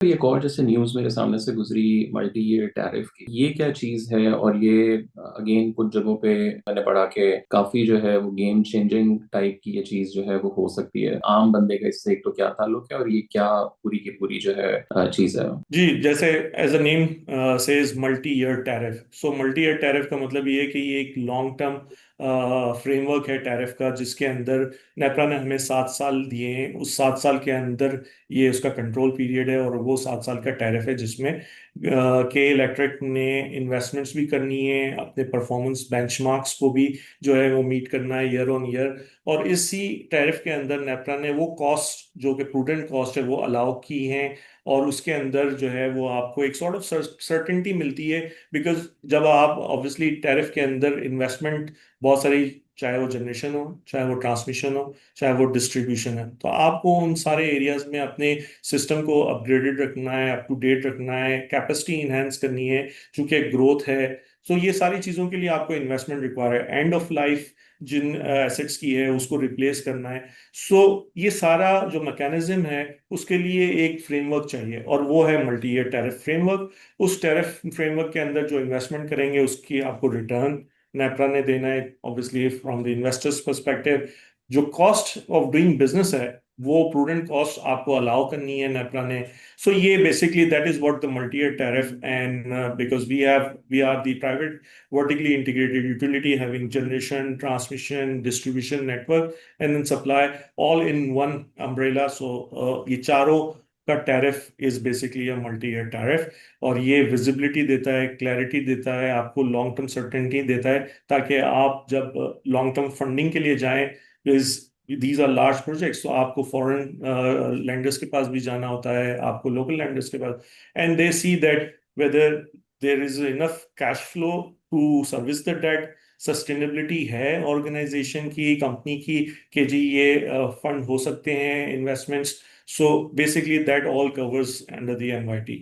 एक और जैसे न्यूज़ मेरे सामने से गुजरी मल्टी ईयर टैरिफ की, ये क्या चीज़ है? और ये अगेन कुछ जगहों पे मैंने पढ़ा कि काफ़ी जो है वो गेम चेंजिंग टाइप की ये चीज़ जो है वो हो सकती है। आम बंदे का इससे एक तो क्या ताल्लुक है और ये क्या पूरी की पूरी जो है चीज़ है? जी, जैसे as a name says multi year tariff. So multi year tariff का मतलब ये है कि ये एक लॉन्ग टर्म फ्रेमवर्क है टैरिफ का, जिसके अंदर नेपरा ने हमें 7 साल दिए हैं। उस 7 साल के अंदर ये उसका कंट्रोल पीरियड है, और वो 7 साल का टैरिफ है जिसमें के इलेक्ट्रिक ने इन्वेस्टमेंट्स भी करनी है, अपने परफॉर्मेंस बेंचमार्क्स को भी जो है वो मीट करना है ईयर ऑन ईयर। और इसी टैरिफ के अंदर नेपरा ने वो कॉस्ट जो कि प्रूडेंट कॉस्ट है वो अलाउ की हैं, और उसके अंदर जो है वो आपको एक सॉर्ट ऑफ सर्टेनिटी मिलती है। बिकॉज जब आप ऑब्वियसली टैरिफ के अंदर इन्वेस्टमेंट बहुत सारी, चाहे वो जनरेशन हो, चाहे वो ट्रांसमिशन हो, चाहे वो डिस्ट्रीब्यूशन है, तो आपको उन सारे एरियाज में अपने सिस्टम को अपग्रेडेड रखना है, अप टू डेट रखना है, कैपेसिटी इनहेंस करनी है, चूंकि ग्रोथ है। तो ये सारी चीज़ों के लिए आपको इन्वेस्टमेंट रिक्वायर है। एंड ऑफ लाइफ जिन एसेट्स की है उसको रिप्लेस करना है। सो ये सारा जो मैकेनिज्म है उसके लिए एक फ्रेमवर्क चाहिए, और वो है मल्टी ईयर टैरिफ फ्रेमवर्क। उस टैरिफ फ्रेमवर्क के अंदर जो इन्वेस्टमेंट करेंगे उसकी आपको रिटर्न नेपरा ने देना है, obviously from the investors perspective. जो कॉस्ट ऑफ डूइंग बिजनेस है वो प्रूडेंट कॉस्ट आपको अलाउ करनी है नेपरा ने। सो ये basically that is what the multi year tariff. And because we are the private vertically integrated utility having generation, transmission, distribution network, and then supply all in one umbrella. So ये चारों का tariff is basically a multi year tariff. और ये visibility देता है, clarity देता है, आपको लॉन्ग टर्म सर्टेनिटी देता है, ताकि आप जब लॉन्ग टर्म फंडिंग के लिए जाएं, is these are large projects, तो आपको फॉरेन लैंडर्स के पास भी जाना होता है, आपको लोकल लैंडर्स के पास, and they see that whether there is enough cash flow to service the debt. Sustainability है ऑर्गेनाइजेशन की, कंपनी की, कि जी ये फंड हो सकते हैं investments. So basically that all covers under the NYT.